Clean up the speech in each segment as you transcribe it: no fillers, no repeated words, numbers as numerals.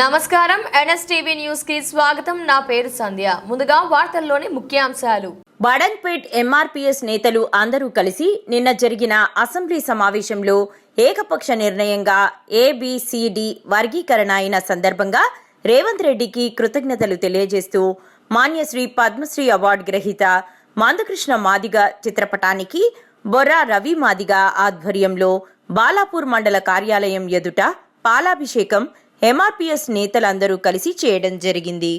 నమస్కారం NSTV news కి స్వాగతం. నా పేరు సంధ్య. ముందుగా వార్తల్లోని ముఖ్యాంశాలు. బడన్పేట్ ఎంఆర్పీఎస్ నేతలు అందరూ కలిసి నిన్న జరిగిన అసెంబ్లీ సమావేశంలో ఏకపక్ష నిర్ణయంగా ఏబిసిడి వర్గీకరణ అయిన సందర్భంగా రేవంత్ రెడ్డికి కృతజ్ఞతలు తెలియజేస్తూ మాన్యశ్రీ పద్మశ్రీ అవార్డు గ్రహీత మందకృష్ణ మాదిగ చిత్రపటానికి బొర్రా రవి మాదిగ ఆధ్వర్యంలో బాలాపూర్ మండల కార్యాలయం ఎదుట పాలాభిషేకం ఎంఆర్పీఎస్ నేతలందరూ కలిసి చేయడం జరిగింది.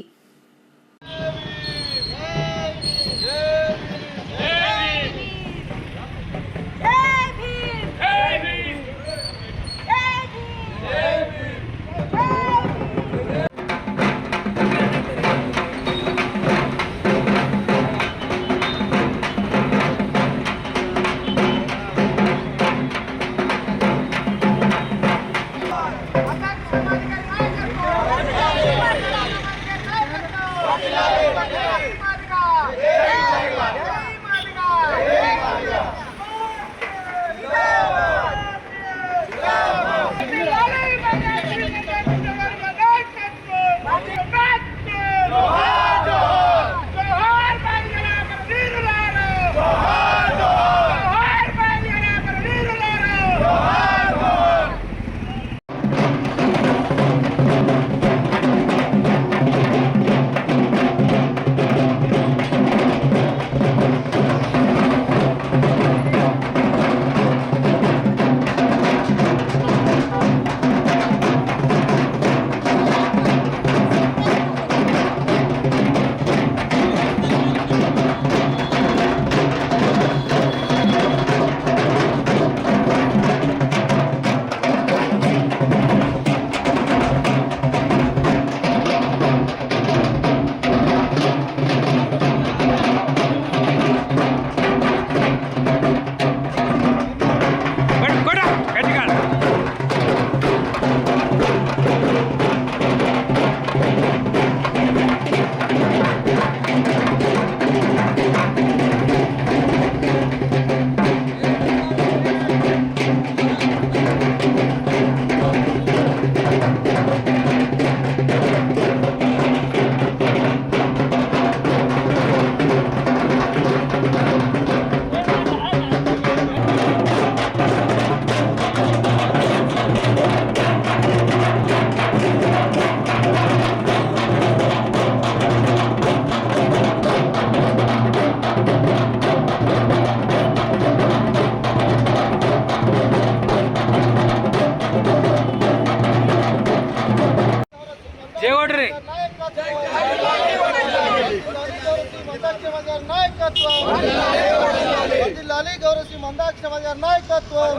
గౌరవశ్రీ మందాక్షమ గారి నాయకత్వం,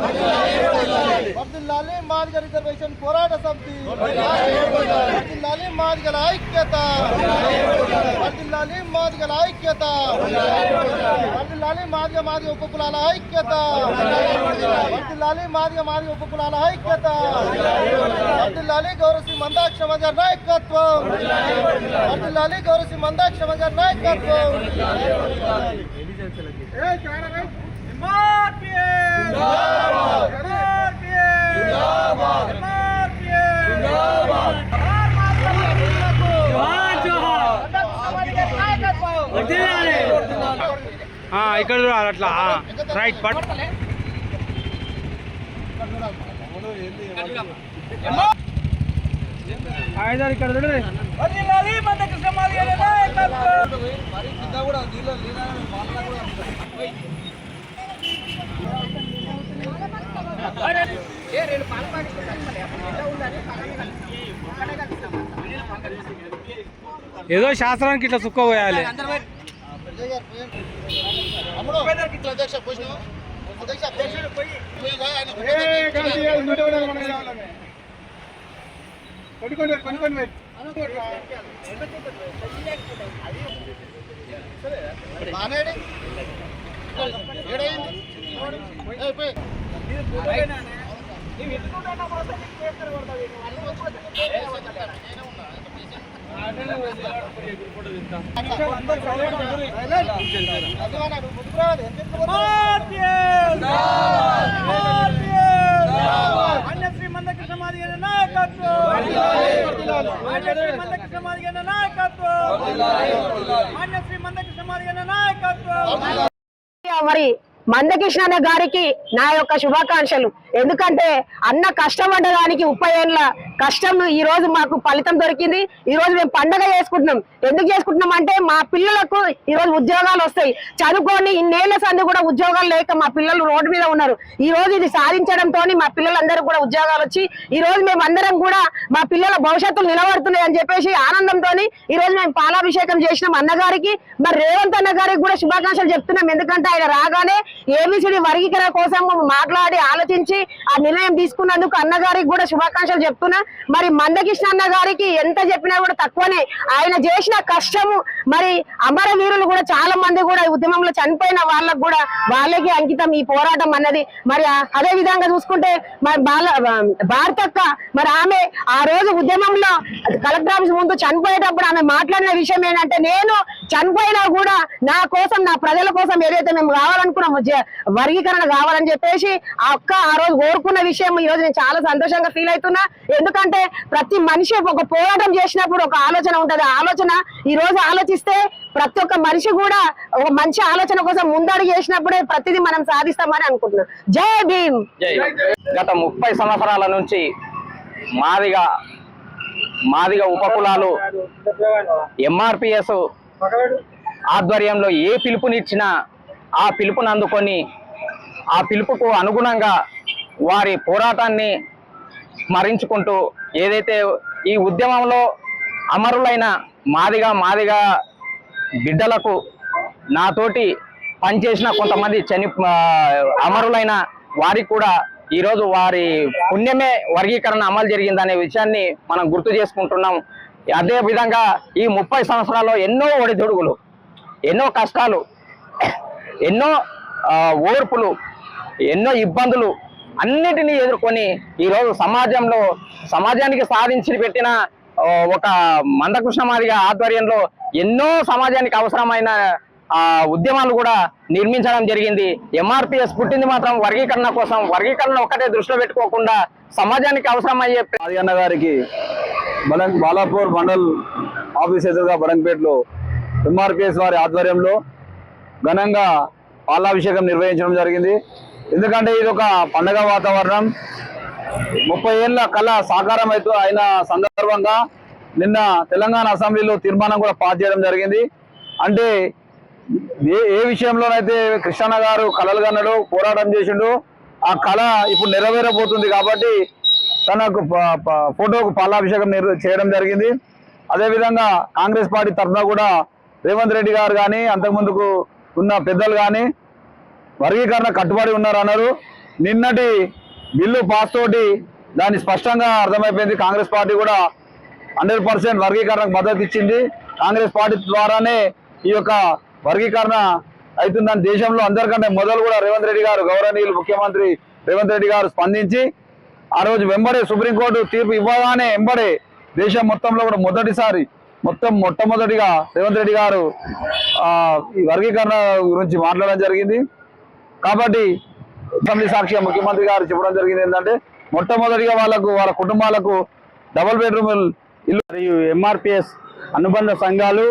వర్ధిల్లాలి మాదిగ రిజర్వేషన్ పోరాట సమితి, వర్ధిల్లాలి మాదిగల ఐక్యత, వర్ధిల్లాలి మాదిగల ఐక్యత, వర్ధిల్లాలి మాదిగ ఉపకులాల ఐక్యత, వర్ధిల్లాలి మాదిగ ఉపకులాల ఐక్యత, వర్ధిల్లాలి గౌరవశ్రీ మందాక్షమ గారి నాయకత్వం, వర్ధిల్లాలి గౌరవశ్రీ మందాక్షమ గారి నాయకత్వం. ఇక్కడ అట్లా రైట్ పట్ ఇక్కడ ఏదో శాస్త్రానికి ఇట్లా సుక్క పోయాలి. మందకృష్ణ మాదిగ నాయకత్వం. మరి మందకృష్ణ అన్న గారికి నా యొక్క శుభాకాంక్షలు. ఎందుకంటే అన్న కష్టపడ్డదానికి 30 ఏళ్ళ కష్టం ఈ రోజు మాకు ఫలితం దొరికింది. ఈ రోజు మేము పండగ చేసుకుంటున్నాం. ఎందుకు చేసుకుంటున్నాం అంటే మా పిల్లలకు ఈ రోజు ఉద్యోగాలు వస్తాయి. చదువుకొని ఇన్నేళ్ల సంది కూడా ఉద్యోగాలు లేక మా పిల్లలు రోడ్డు మీద ఉన్నారు. ఈ రోజు ఇది సాధించడంతో మా పిల్లలందరూ కూడా ఉద్యోగాలు వచ్చి ఈ రోజు మేము అందరం కూడా మా పిల్లల భవిష్యత్తులు నిలబడుతున్నాయి అని చెప్పేసి ఆనందంతో ఈ రోజు మేము పాలాభిషేకం చేసినాం అన్నగారికి. మరి రేవంత్ అన్న గారికి కూడా శుభాకాంక్షలు చెప్తున్నాం. ఎందుకంటే ఆయన రాగానే ఏబిసిడి వర్గీకరణ కోసం మాట్లాడి ఆలోచించి ఆ నిర్ణయం తీసుకున్నందుకు అన్నగారికి కూడా శుభాకాంక్షలు చెప్తున్నా. మరి మందకృష్ణ అన్న గారికి ఎంత చెప్పినా కూడా తక్కువనే. ఆయన చేసిన కష్టము మరి అమరవీరులు కూడా చాలా మంది కూడా ఉద్యమంలో చనిపోయిన వాళ్ళకు కూడా వాళ్ళకి అంకితం ఈ పోరాటం అన్నది. మరి అదే విధంగా చూసుకుంటే మరి భారతక్క మరి ఆమె ఆ రోజు ఉద్యమంలో కలెక్టర్ ఆఫీస్ ముందు చనిపోయేటప్పుడు ఆమె మాట్లాడిన విషయం ఏంటంటే, నేను చనిపోయినా కూడా నా కోసం నా ప్రజల కోసం ఏదైతే మేము కావాలనుకున్నాము వర్గీకరణ కావాలని చెప్పేసి ఆ అక్క ఆ రోజు కోరుకున్న విషయం ఈ రోజు నేను చాలా సంతోషంగా ఫీల్ అవుతున్నా. ఎందుకంటే ప్రతి మనిషి ఒక పోరాటం చేసినప్పుడు ఒక ఆలోచన ఉంటది. ఆ ఆలోచన ఈ రోజు ఆలోచిస్తే ప్రతి ఒక్క మనిషి కూడా ఒక మంచి ఆలోచన కోసం ముందడుగు చేసినప్పుడే ప్రతిదీ మనం సాధిస్తామని అనుకుంటున్నాం. జై భీమ్. గత 30 సంవత్సరాల నుంచి మాదిగ ఉపకులాలు ఎంఆర్పిఎస్ ఆధ్వర్యంలో ఏ పిలుపునిచ్చినా ఆ పిలుపుని అందుకొని ఆ పిలుపుకు అనుగుణంగా వారి పోరాటాన్ని స్మరించుకుంటూ ఏదైతే ఈ ఉద్యమంలో అమరులైన మాదిగ బిడ్డలకు నాతోటి పనిచేసిన కొంతమంది అమరులైన వారికి కూడా ఈరోజు వారి పుణ్యమే వర్గీకరణ అమలు జరిగిందనే విషయాన్ని మనం గుర్తు చేసుకుంటున్నాం. అదే విధంగా ఈ 30 సంవత్సరాల్లో ఎన్నో ఒడిదుడుగులు, ఎన్నో కష్టాలు, ఎన్నో ఓర్పులు, ఎన్నో ఇబ్బందులు అన్నిటినీ ఎదుర్కొని ఈరోజు సమాజానికి సాధించి పెట్టిన ఒక మందకృష్ణ మాదిగ ఆధ్వర్యంలో ఎన్నో సమాజానికి అవసరమైన ఉద్యమాలు కూడా నిర్మించడం జరిగింది. ఎంఆర్పిఎస్ పుట్టింది మాత్రం వర్గీకరణ కోసం. వర్గీకరణ ఒక్కటే దృష్టిలో పెట్టుకోకుండా సమాజానికి అవసరమయ్యే అన్న గారికి బాలాపూర్ మండల్ ఆఫీస్ ఎదురుగా బడంపేటలో ఎంఆర్పిఎస్ వారి ఆధ్వర్యంలో ఘనంగా పాలాభిషేకం నిర్వహించడం జరిగింది. ఎందుకంటే ఇది ఒక పండగ వాతావరణం. 30 ఏళ్ల కళ సాకారం అయిన సందర్భంగా నిన్న తెలంగాణ అసెంబ్లీలో తీర్మానం కూడా పాస్ చేయడం జరిగింది. అంటే ఏ విషయంలోనైతే కృష్ణన్న గారు కళలు కన్నాడు, పోరాటం చేసిండు, ఆ కళ ఇప్పుడు నెరవేరబోతుంది కాబట్టి తనకు ఫోటోకు పాలాభిషేకం చేయడం జరిగింది. అదేవిధంగా కాంగ్రెస్ పార్టీ తరఫున కూడా రేవంత్ రెడ్డి గారు కానీ అంతకుముందుకు ఉన్న పెద్దలు కానీ వర్గీకరణ కట్టుబడి ఉన్నారన్నారు. నిన్నటి బిల్లు పాస్ తోటి దాన్ని స్పష్టంగా అర్థమైపోయింది. కాంగ్రెస్ పార్టీ కూడా 100% వర్గీకరణకు మద్దతు ఇచ్చింది. కాంగ్రెస్ పార్టీ ద్వారానే ఈ యొక్క వర్గీకరణ అవుతుందని దేశంలో అందరికంటే మొదలు కూడా రేవంత్ రెడ్డి గారు, గౌరవనీయులు ముఖ్యమంత్రి రేవంత్ రెడ్డి గారు స్పందించి ఆ రోజు వెంబడే సుప్రీంకోర్టు తీర్పు ఇవ్వగానే వెంబడే దేశం మొత్తంలో కూడా మొట్టమొదటిగా రేవంత్ రెడ్డి గారు ఈ వర్గీకరణ గురించి మాట్లాడడం జరిగింది. కాబట్టి అసెంబ్లీ సాక్షిగా ముఖ్యమంత్రి గారు చెప్పడం జరిగింది ఏంటంటే మొట్టమొదటిగా వాళ్ళ కుటుంబాలకు డబుల్ బెడ్రూమ్ ఇల్లు మరియు ఎంఆర్పిఎస్ అనుబంధ సంఘాలు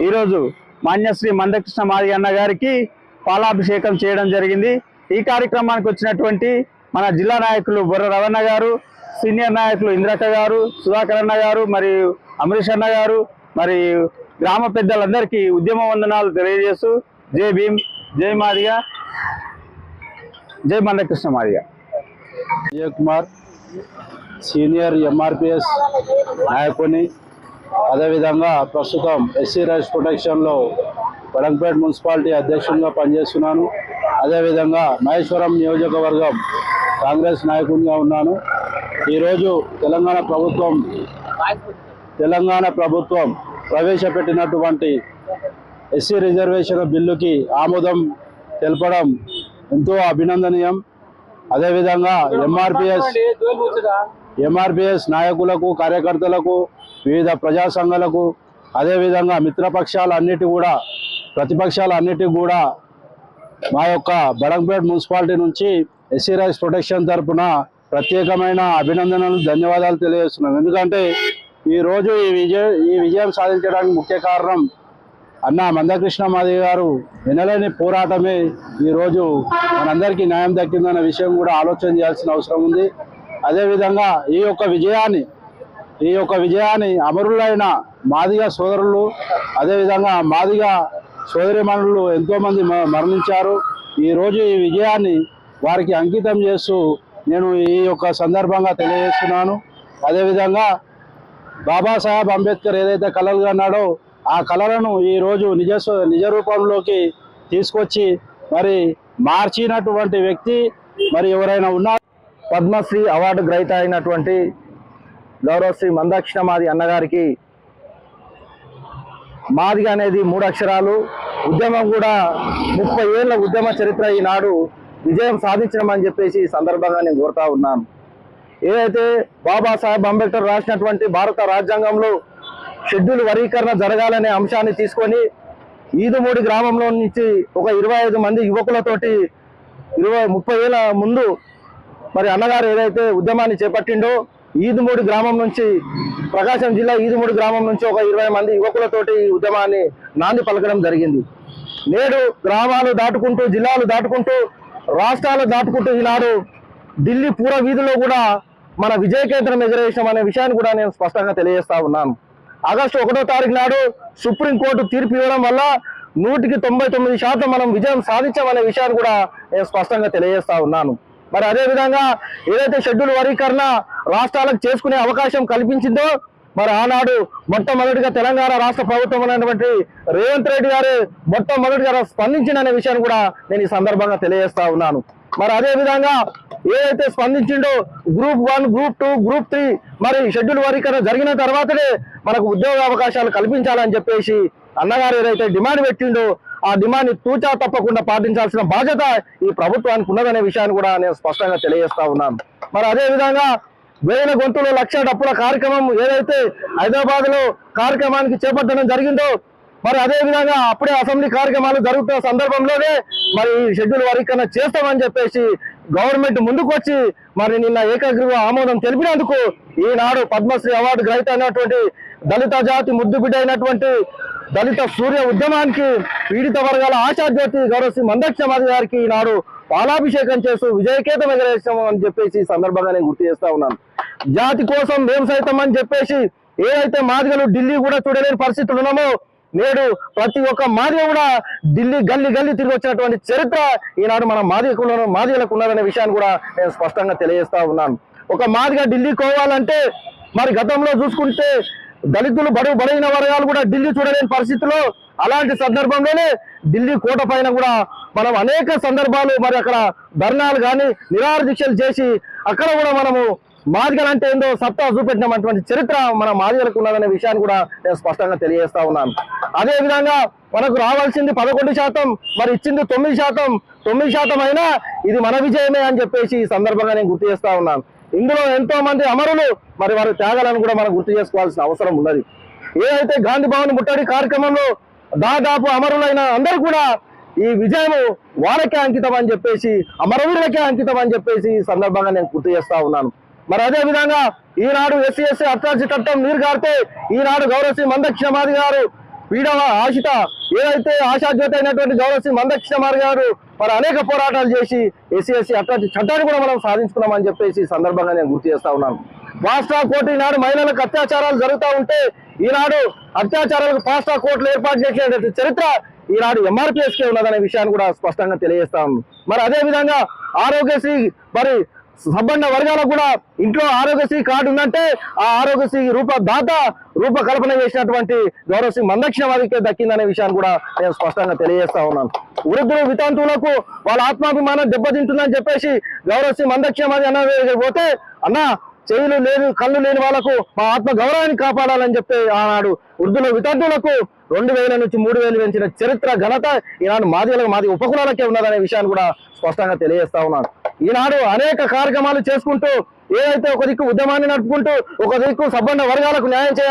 ఈరోజు మాన్యశ్రీ మందకృష్ణ మాదిగ అన్న గారికి పాలాభిషేకం చేయడం జరిగింది. ఈ కార్యక్రమానికి వచ్చినటువంటి మన జిల్లా నాయకులు బొర్ర రవణ గారు, సీనియర్ నాయకులు ఇంద్రక్క గారు, సుధాకర్ అన్న గారు, మరియు అమరీష్ అన్న గారు, మరి గ్రామ పెద్దలందరికీ ఉద్యమ వందనాలు తెలియజేస్తూ జై భీమ్, జై మాదిగ, జై మందకృష్ణ మాదిగ. విజయ్ కుమార్ సీనియర్ ఎంఆర్పిఎస్ నాయకుని, అదేవిధంగా ప్రస్తుతం ఎస్సీ రైట్స్ ప్రొటెక్షన్లో బడంపేట మున్సిపాలిటీ అధ్యక్షునిగా పనిచేస్తున్నాను. అదేవిధంగా మహేశ్వరం నియోజకవర్గం కాంగ్రెస్ నాయకునిగా ఉన్నాను. ఈరోజు తెలంగాణ ప్రభుత్వం ప్రవేశపెట్టినటువంటి ఎస్సీ రిజర్వేషన్ బిల్లుకి ఆమోదం తెలపడం ఎంతో అభినందనీయం. అదేవిధంగా ఎంఆర్పిఎస్ నాయకులకు, కార్యకర్తలకు, వివిధ ప్రజా సంఘాలకు, అదేవిధంగా ప్రతిపక్షాలన్నిటి కూడా మా యొక్క బడంపేట మున్సిపాలిటీ నుంచి ఎస్సీ రైట్స్ ప్రొటెక్షన్ తరఫున ప్రత్యేకమైన అభినందనలు ధన్యవాదాలు తెలియజేస్తున్నాం. ఎందుకంటే ఈరోజు ఈ విజయం సాధించడానికి ముఖ్య కారణం అన్న మందకృష్ణ మాదిగ గారు వినలేని పోరాటమే ఈరోజు మనందరికీ న్యాయం దక్కిందన్న విషయం కూడా ఆలోచన చేయాల్సిన అవసరం ఉంది. అదేవిధంగా ఈ యొక్క విజయాన్ని అమరులైన మాదిగ సోదరులు, అదేవిధంగా మాదిగ సోదరిమణులు ఎంతోమంది మరణించారు. ఈరోజు ఈ విజయాన్ని వారికి అంకితం చేస్తూ నేను ఈ యొక్క సందర్భంగా తెలియజేస్తున్నాను. అదేవిధంగా బాబాసాహెబ్ అంబేద్కర్ ఏదైతే కలలు కన్నాడో ఆ కళలను ఈరోజు నిజ రూపంలోకి తీసుకొచ్చి మరి మార్చినటువంటి వ్యక్తి మరి ఎవరైనా ఉన్నారు. పద్మశ్రీ అవార్డు గ్రహీత అయినటువంటి గౌరవశ్రీ మందకృష్ణ మాది అన్నగారికి మాదిగ అనేది 3 అక్షరాలు. ఉద్యమం కూడా 30 ఏళ్ల ఉద్యమ చరిత్ర ఈనాడు విజయం సాధించడమని చెప్పేసి ఈ సందర్భంగా నేను కోరుతా ఉన్నాను. ఏదైతే బాబాసాహెబ్ అంబేద్కర్ రాసినటువంటి భారత రాజ్యాంగంలో షెడ్యూల్ వర్గీకరణ జరగాలనే అంశాన్ని తీసుకొని ఈదుమూడి గ్రామంలో నుంచి ఒక 25 మంది యువకులతోటి 30 ఏళ్ళ ముందు మరి అన్నగారు ఏదైతే ఉద్యమాన్ని చేపట్టిండో ఈదుమూడి గ్రామం నుంచి, ప్రకాశం జిల్లా ఈదుమూడి గ్రామం నుంచి ఒక 20 మంది యువకులతోటి ఈ ఉద్యమాన్ని నాంది పలకడం జరిగింది. నేడు గ్రామాలు దాటుకుంటూ, జిల్లాలు దాటుకుంటూ, రాష్ట్రాలు దాటుకుంటూ ఈనాడు ఢిల్లీ పూర్వ వీధిలో కూడా మన విజయ కేంద్రం ఎగరేసాం అనే విషయాన్ని కూడా నేను స్పష్టంగా తెలియజేస్తా ఉన్నాను. ఆగస్టు 1వ తారీఖు నాడు సుప్రీంకోర్టు తీర్పు ఇవ్వడం వల్ల 199% మనం విజయం సాధించామనే విషయాన్ని కూడా నేను స్పష్టంగా తెలియజేస్తా ఉన్నాను. మరి అదేవిధంగా ఏదైతే షెడ్యూల్ వర్గీకరణ రాష్ట్రాలకు చేసుకునే అవకాశం కల్పించిందో మరి ఆనాడు మొట్టమొదటిగా తెలంగాణ రాష్ట్ర ప్రభుత్వం అనేటువంటి రేవంత్ రెడ్డి గారు మొట్టమొదటిగా స్పందించిందనే విషయాన్ని కూడా నేను ఈ సందర్భంగా తెలియజేస్తా ఉన్నాను. మరి అదేవిధంగా ఏదైతే స్పందించిండో గ్రూప్ 1, గ్రూప్ 2, గ్రూప్ 3 మరి షెడ్యూల్ వర్గీకరణ జరిగిన తర్వాతనే మనకు ఉద్యోగ అవకాశాలు కల్పించాలని చెప్పేసి అన్నగారు ఏదైతే డిమాండ్ పెట్టిండో ఆ డిమాండ్ తూచా తప్పకుండా పాటించాల్సిన బాధ్యత ఈ ప్రభుత్వానికి ఉన్నదనే విషయాన్ని కూడా నేను స్పష్టంగా తెలియజేస్తా ఉన్నాను. మరి అదేవిధంగా 1000 గొంతులు 1,00,000 డప్పుల కార్యక్రమం ఏదైతే హైదరాబాద్ లో కార్యక్రమానికి చేపట్టడం జరిగిందో మరి అదేవిధంగా అప్పుడే అసెంబ్లీ కార్యక్రమాలు జరుగుతున్న సందర్భంలోనే మరి షెడ్యూల్ వర్గీకరణ చేస్తామని చెప్పేసి గవర్నమెంట్ ముందుకు వచ్చి మరి నిన్న ఏకగ్రీవ ఆమోదం తెలిపినందుకు ఈనాడు పద్మశ్రీ అవార్డు గ్రహీత అయినటువంటి దళిత జాతి ముద్దుబిడ్డ అయినటువంటి దళిత సూర్య ఉద్యమానికి పీడిత వర్గాల ఆశాజ్యోతి గౌరవశ్రీ మందకృష్ణ మాదిగ గారికి ఈనాడు పాలాభిషేకం చేస్తూ విజయకేతం ఎగరేస్తాం అని చెప్పేసి ఈ సందర్భంగా నేను గుర్తు చేస్తా ఉన్నాను. జాతి కోసం మేము సైతం అని చెప్పేసి ఏదైతే మాదిగలు ఢిల్లీ కూడా చూడలేని పరిస్థితులు ఉన్నామో నేడు ప్రతి ఒక్క మాదిగ కూడా ఢిల్లీ గల్లీ తిరిగి వచ్చినటువంటి చరిత్ర ఈనాడు మన మాదిగలకు ఉన్నదనే విషయాన్ని కూడా నేను స్పష్టంగా తెలియజేస్తా ఉన్నాను. ఒక మాదిగ ఢిల్లీ పోవాలంటే మరి గతంలో చూసుకుంటే దళితులు బలైన వర్గాలు కూడా ఢిల్లీ చూడలేని పరిస్థితిలో అలాంటి సందర్భంలోనే ఢిల్లీ కోట పైన కూడా మనం అనేక సందర్భాలు మరి అక్కడ ధర్నాలు కానీ నిరాహార దీక్షలు చేసి అక్కడ కూడా మనము మాదిగలు అంటే ఏందో సత్తా చూపెట్టినటువంటి చరిత్ర మన మాదిగలకు ఉన్నదనే విషయాన్ని కూడా నేను స్పష్టంగా తెలియజేస్తా ఉన్నాను. అదే విధంగా మనకు రావాల్సింది 11%, మరి ఇచ్చింది 9% అయినా ఇది మన విజయమే అని చెప్పేసి ఈ సందర్భంగా నేను గుర్తు చేస్తా ఉన్నాను. ఇందులో ఎంతో మంది అమరులు మరి వారి త్యాగాలను కూడా మనం గుర్తు చేసుకోవాల్సిన అవసరం ఉన్నది. ఏదైతే గాంధీ భవన్ ముట్టడి కార్యక్రమంలో దాదాపు అమరులైన అందరూ కూడా ఈ విజయం వారికే అంకితం అని చెప్పేసి, అమరవీరులకే అంకితం అని చెప్పేసి ఈ సందర్భంగా నేను గుర్తు చేస్తా ఉన్నాను. మరి అదే విధంగా ఈనాడు SC/ST అట్రాసిటీ చట్టం నీరు గారితే ఈనాడు గౌరవశ్రీ మందకృష్ణ మాదిగ గారు పీడవ ఆశిత ఏదైతే ఆశాజ్యోతి అయినటువంటి గౌరవశ్రీ మందకృష్ణ మాదిగ గారు మరి అనేక పోరాటాలు చేసి SC/ST అట్రాసిటీ చట్టాన్ని కూడా మనం సాధించుకున్నామని చెప్పేసి ఈ సందర్భంగా నేను గుర్తు చేస్తా ఉన్నాను. ఫాస్ట్ ట్రాక్ కోర్టు ఈనాడు మహిళలకు అత్యాచారాలు జరుగుతూ ఉంటే ఈనాడు అత్యాచారాలకు ఫాస్ట్ ట్రాక్ కోర్టులు ఏర్పాటు చేసినటువంటి చరిత్ర ఈనాడు MRPSకే ఉన్నదనే విషయాన్ని కూడా స్పష్టంగా తెలియజేస్తాం. మరి అదే విధంగా ఆరోగ్యశ్రీ మరి సబ్బండ వర్గాలకు కూడా ఇంట్లో ఆరోగ్యశ్రీ కార్డు ఉందంటే ఆ ఆరోగ్యశ్రీ రూపకల్పన చేసినటువంటి గౌరవశ్రీ మందకృష్ణ మాదిగకే దక్కిందనే విషయాన్ని కూడా నేను స్పష్టంగా తెలియజేస్తా ఉన్నాను. వృద్ధులు వితంతువులకు వాళ్ళ ఆత్మాభిమానం దెబ్బతింటుందని చెప్పేసి గౌరవశ్రీ మందకృష్ణ మాదిగ అన్న పోతే అన్న చెవులు లేని కళ్ళు లేని వాళ్ళకు మా ఆత్మ గౌరవాన్ని కాపాడాలని చెప్పి ఆనాడు వృద్ధుల వితంతువులకు 2000 నుంచి 3000 పెంచిన చరిత్ర ఘనత ఈనాడు మాది ఉపకులాలకే ఉన్నదనే విషయాన్ని కూడా స్పష్టంగా తెలియజేస్తా ఉన్నాను. ఈనాడు అనేక కార్యక్రమాలు చేసుకుంటూ ఏదైతే ఒక దిక్కు ఉద్యమాన్ని నడుపుకుంటూ ఒక దిక్కు సబ్బండ వర్గాలకు న్యాయం చేయాలి